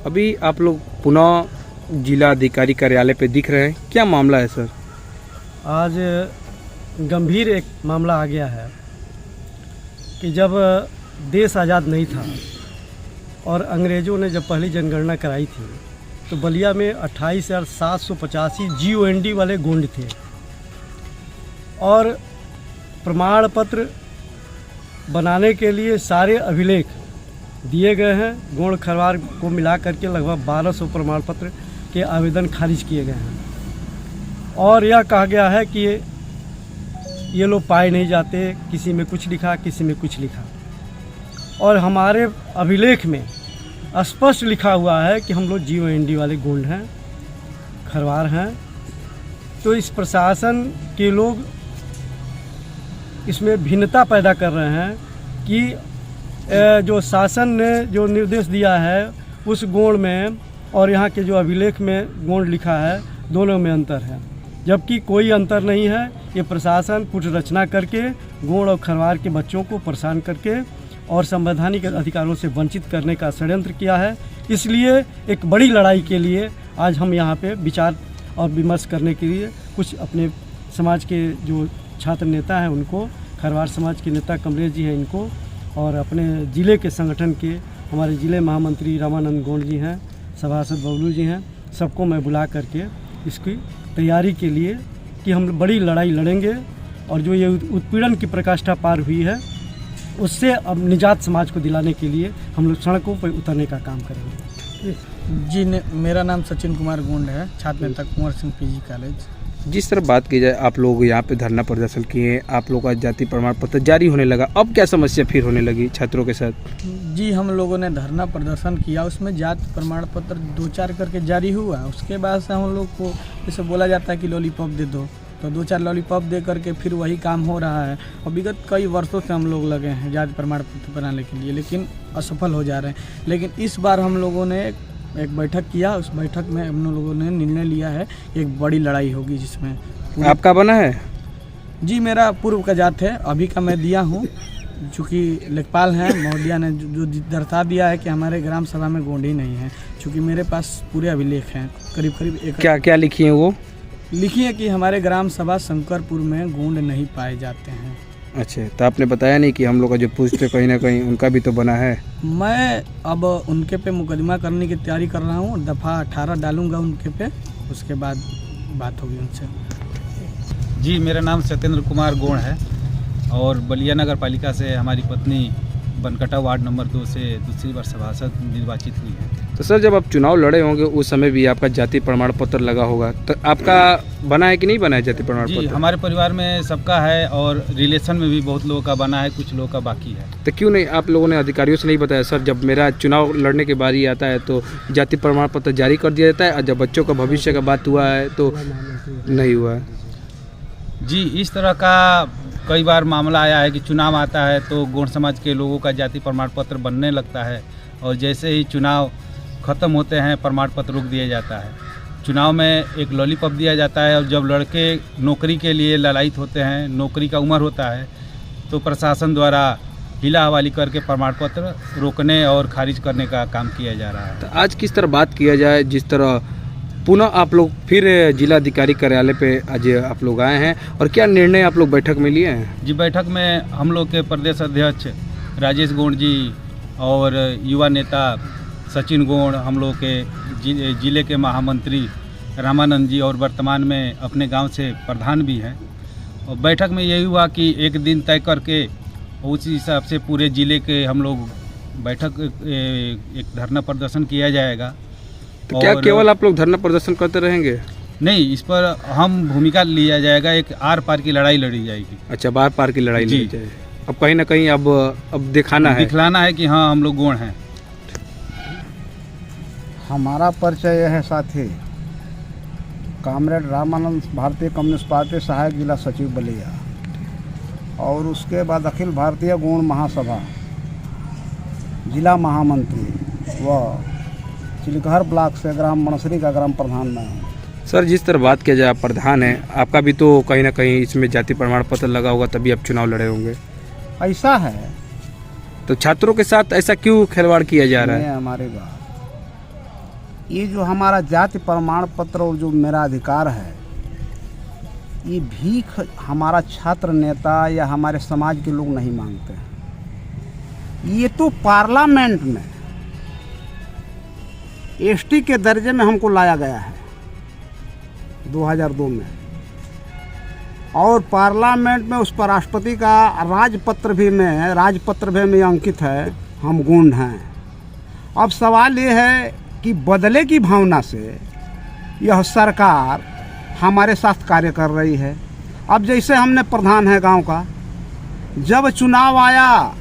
अभी आप लोग पुनः जिला अधिकारी कार्यालय पे दिख रहे हैं, क्या मामला है सर? आज गंभीर एक मामला आ गया है कि जब देश आज़ाद नहीं था और अंग्रेज़ों ने जब पहली जनगणना कराई थी तो बलिया में 28,785 GOND वाले गोंड थे और प्रमाण पत्र बनाने के लिए सारे अभिलेख दिए गए हैं। गोंड खरवार को मिला करके लगभग 1200 प्रमाण पत्र के आवेदन खारिज किए गए हैं और यह कहा गया है कि ये लोग पाए नहीं जाते, किसी में कुछ लिखा किसी में कुछ लिखा। और हमारे अभिलेख में स्पष्ट लिखा हुआ है कि हम लोग GOND वाले गोंड हैं, खरवार हैं। तो इस प्रशासन के लोग इसमें भिन्नता पैदा कर रहे हैं कि जो शासन ने जो निर्देश दिया है उस गोंड में और यहाँ के जो अभिलेख में गोंड लिखा है दोनों में अंतर है, जबकि कोई अंतर नहीं है। ये प्रशासन कुछ रचना करके गोंड और खरवार के बच्चों को परेशान करके और संवैधानिक अधिकारों से वंचित करने का षड्यंत्र किया है। इसलिए एक बड़ी लड़ाई के लिए आज हम यहाँ पे विचार और विमर्श करने के लिए कुछ अपने समाज के जो छात्र नेता हैं उनको, खरवार समाज के नेता कमलेश जी हैं इनको, और अपने ज़िले के संगठन के हमारे ज़िले महामंत्री रामानंद गोंड जी हैं, सभासद बबलू जी हैं, सबको मैं बुला करके इसकी तैयारी के लिए कि हम बड़ी लड़ाई लड़ेंगे और जो ये उत्पीड़न की प्रकाष्ठा पार हुई है उससे अब निजात समाज को दिलाने के लिए हम लोग सड़कों पर उतरने का काम करेंगे। जी मेरा नाम सचिन कुमार गोंड है, छात्र नेता कुंवर सिंह PG कॉलेज। जिस तरह बात की जाए, आप लोग यहाँ पे धरना प्रदर्शन किए, आप लोगों का जाति प्रमाण पत्र जारी होने लगा, अब क्या समस्या फिर होने लगी छात्रों के साथ? जी हम लोगों ने धरना प्रदर्शन किया, उसमें जाति प्रमाण पत्र 2-4 करके जारी हुआ। उसके बाद से हम लोग को जैसे बोला जाता है कि लॉलीपॉप दे दो, तो 2-4 लॉलीपॉप दे करके फिर वही काम हो रहा है। और विगत कई वर्षों से हम लोग लगे हैं जाति प्रमाण पत्र बनाने के लिए, लेकिन असफल हो जा रहे हैं। लेकिन इस बार हम लोगों ने एक बैठक किया, उस बैठक में हम लोगों ने निर्णय लिया है एक बड़ी लड़ाई होगी जिसमें आपका बना है? जी मेरा पूर्व का जात है, अभी का मैं दिया हूँ, चूँकि लेखपाल हैं महोदया ने जो दर्शा दिया है कि हमारे ग्राम सभा में गोंड ही नहीं है। चूँकि मेरे पास पूरे अभिलेख हैं, करीब एक क्या लिखी है वो? लिखी है कि हमारे ग्राम सभा शंकरपुर में गोंड नहीं पाए जाते हैं। अच्छा, तो आपने बताया नहीं कि हम लोग का जो पोस्ट है कहीं ना कहीं उनका भी तो बना है? मैं अब उनके पे मुकदमा करने की तैयारी कर रहा हूँ, दफ़ा 18 डालूंगा उनके पे, उसके बाद बात होगी उनसे। जी मेरा नाम सत्येंद्र कुमार गोंड है और बलिया नगर पालिका से हमारी पत्नी बनकटा वार्ड नंबर 2 से दूसरी बार सभासद निर्वाचित हुई है। तो सर जब आप चुनाव लड़े होंगे उस समय भी आपका जाति प्रमाण पत्र लगा होगा, तो आपका बना है कि नहीं बना है जाति प्रमाण पत्र? जी हमारे परिवार में सबका है और रिलेशन में भी बहुत लोगों का बना है, कुछ लोगों का बाकी है। तो क्यों नहीं आप लोगों ने अधिकारियों से नहीं बताया सर जब मेरा चुनाव लड़ने की बारी आता है तो जाति प्रमाण पत्र जारी कर दिया जाता है और जब बच्चों का भविष्य का बात हुआ है तो नहीं हुआ है? जी इस तरह का कई बार मामला आया है कि चुनाव आता है तो गोंड समाज के लोगों का जाति प्रमाण पत्र बनने लगता है और जैसे ही चुनाव ख़त्म होते हैं प्रमाण पत्र रोक दिया जाता है। चुनाव में एक लॉलीपॉप दिया जाता है और जब लड़के नौकरी के लिए ललायित होते हैं, नौकरी का उम्र होता है, तो प्रशासन द्वारा हिला हवाली करके प्रमाण पत्र रोकने और खारिज करने का काम किया जा रहा है। तो आज किस तरह बात किया जाए, जिस तरह पुनः आप लोग फिर जिला अधिकारी कार्यालय पे आज आप लोग आए हैं और क्या निर्णय आप लोग बैठक में लिए हैं? जी बैठक में हम लोग के प्रदेश अध्यक्ष राजेश गोंड जी और युवा नेता सचिन गोंड, हम लोग के जिले के महामंत्री रामानंद जी और वर्तमान में अपने गांव से प्रधान भी हैं। और बैठक में यही हुआ कि एक दिन तय करके उस हिसाब से पूरे ज़िले के हम लोग बैठक एक धरना प्रदर्शन किया जाएगा। तो क्या केवल आप लोग धरना प्रदर्शन करते रहेंगे? नहीं, इस पर हम भूमिका लिया जाएगा, एक आर पार की लड़ाई लड़ी जाएगी। अच्छा, बार पार की लड़ाई लड़ी जाएगी। अब कहीं ना कहीं अब दिखलाना है कि हाँ हम लोग गोंड हैं। हमारा परिचय यह है साथी कामरेड रामानंद, भारतीय कम्युनिस्ट पार्टी सहायक जिला सचिव बलिया, और उसके बाद अखिल भारतीय गोंड महासभा जिला महामंत्री व चिलघर ब्लॉक से ग्राम मनसरी का ग्राम प्रधान मैं हूँ। सर जिस तरह बात किया जाए आप प्रधान हैं, आपका भी तो कहीं ना कहीं इसमें जाति प्रमाण पत्र लगा होगा तभी आप चुनाव लड़े होंगे। ऐसा है। तो छात्रों के साथ ऐसा क्यों खिलवाड़ किया जा रहा ये है? हमारी बात, ये जो हमारा जाति प्रमाण पत्र और जो मेरा अधिकार है, ये भीख हमारा छात्र नेता या हमारे समाज के लोग नहीं मांगते हैं। ये तो पार्लियामेंट में एसटी के दर्जे में हमको लाया गया है 2002 में, और पार्लियामेंट में उस पर राष्ट्रपति का राजपत्र भी में अंकित है, हम गूंड हैं। अब सवाल ये है कि बदले की भावना से यह सरकार हमारे साथ कार्य कर रही है। अब जैसे हमने प्रधान है गांव का, जब चुनाव आया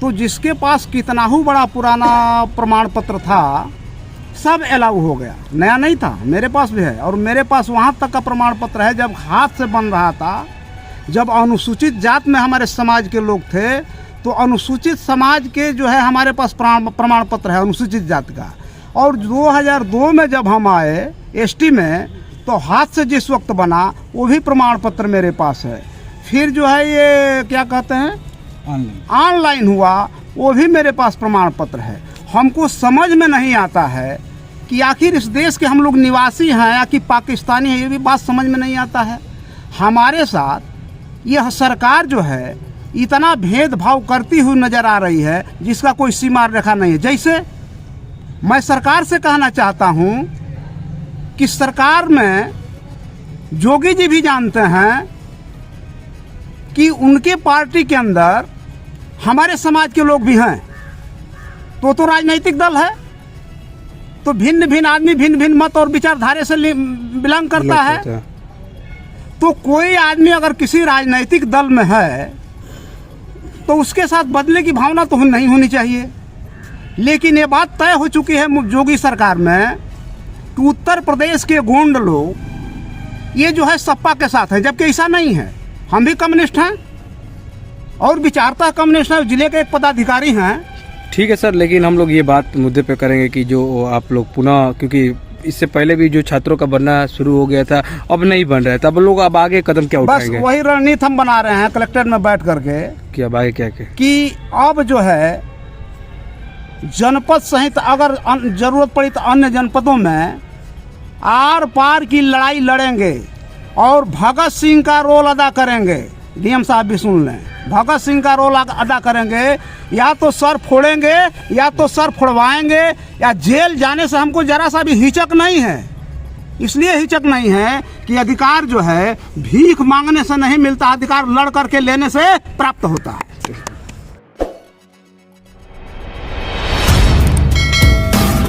तो जिसके पास कितना ही बड़ा पुराना प्रमाण पत्र था सब अलाउ हो गया, नया नहीं था, मेरे पास भी है। और मेरे पास वहाँ तक का प्रमाण पत्र है जब हाथ से बन रहा था, जब अनुसूचित जात में हमारे समाज के लोग थे तो अनुसूचित समाज के जो है हमारे पास प्रमाण पत्र है अनुसूचित जात का। और 2002 में जब हम आए एसटी में तो हाथ से जिस वक्त बना वो भी प्रमाण पत्र मेरे पास है। फिर जो है ये क्या कहते हैं ऑनलाइन हुआ, वो भी मेरे पास प्रमाण पत्र है। हमको समझ में नहीं आता है कि आखिर इस देश के हम लोग निवासी हैं या कि पाकिस्तानी हैं, ये भी बात समझ में नहीं आता है। हमारे साथ यह सरकार जो है इतना भेदभाव करती हुई नज़र आ रही है जिसका कोई सीमा रेखा नहीं है। जैसे मैं सरकार से कहना चाहता हूँ कि सरकार में जोगी जी भी जानते हैं कि उनके पार्टी के अंदर हमारे समाज के लोग भी हैं, तो राजनीतिक दल है, तो भिन्न भिन्न आदमी भिन्न भिन्न मत और विचारधारा से बिलोंग करता है। तो कोई आदमी अगर किसी राजनीतिक दल में है तो उसके साथ बदले की भावना तो नहीं होनी चाहिए। लेकिन ये बात तय हो चुकी है जोगी सरकार में कि उत्तर प्रदेश के गोंड लोग ये जो है सपा के साथ है, जबकि ऐसा नहीं है। हम भी कम्युनिस्ट हैं और विचारता कम्युनिस्ट हैं, जिले के एक पदाधिकारी हैं। ठीक है सर, लेकिन हम लोग ये बात मुद्दे पे करेंगे कि जो आप लोग पुनः, क्योंकि इससे पहले भी जो छात्रों का बनना शुरू हो गया था अब नहीं बन रहा है, तब लोग अब आगे कदम क्या उठाएंगे? बस वही रणनीति हम बना रहे हैं कलेक्ट्रेट में बैठ करके कि अब आगे क्या कि अब जो है जनपद सहित अगर जरूरत पड़ी तो अन्य जनपदों में आर पार की लड़ाई लड़ेंगे और भगत सिंह का रोल अदा करेंगे। डीएम साहब भी सुन लें, भगत सिंह का रोल अदा करेंगे। या तो सर फोड़ेंगे या तो सर फोड़वाएंगे, या जेल जाने से हमको जरा सा भी हिचक नहीं है। इसलिए हिचक नहीं है कि अधिकार जो है भीख मांगने से नहीं मिलता, अधिकार लड़ करके लेने से प्राप्त होता है।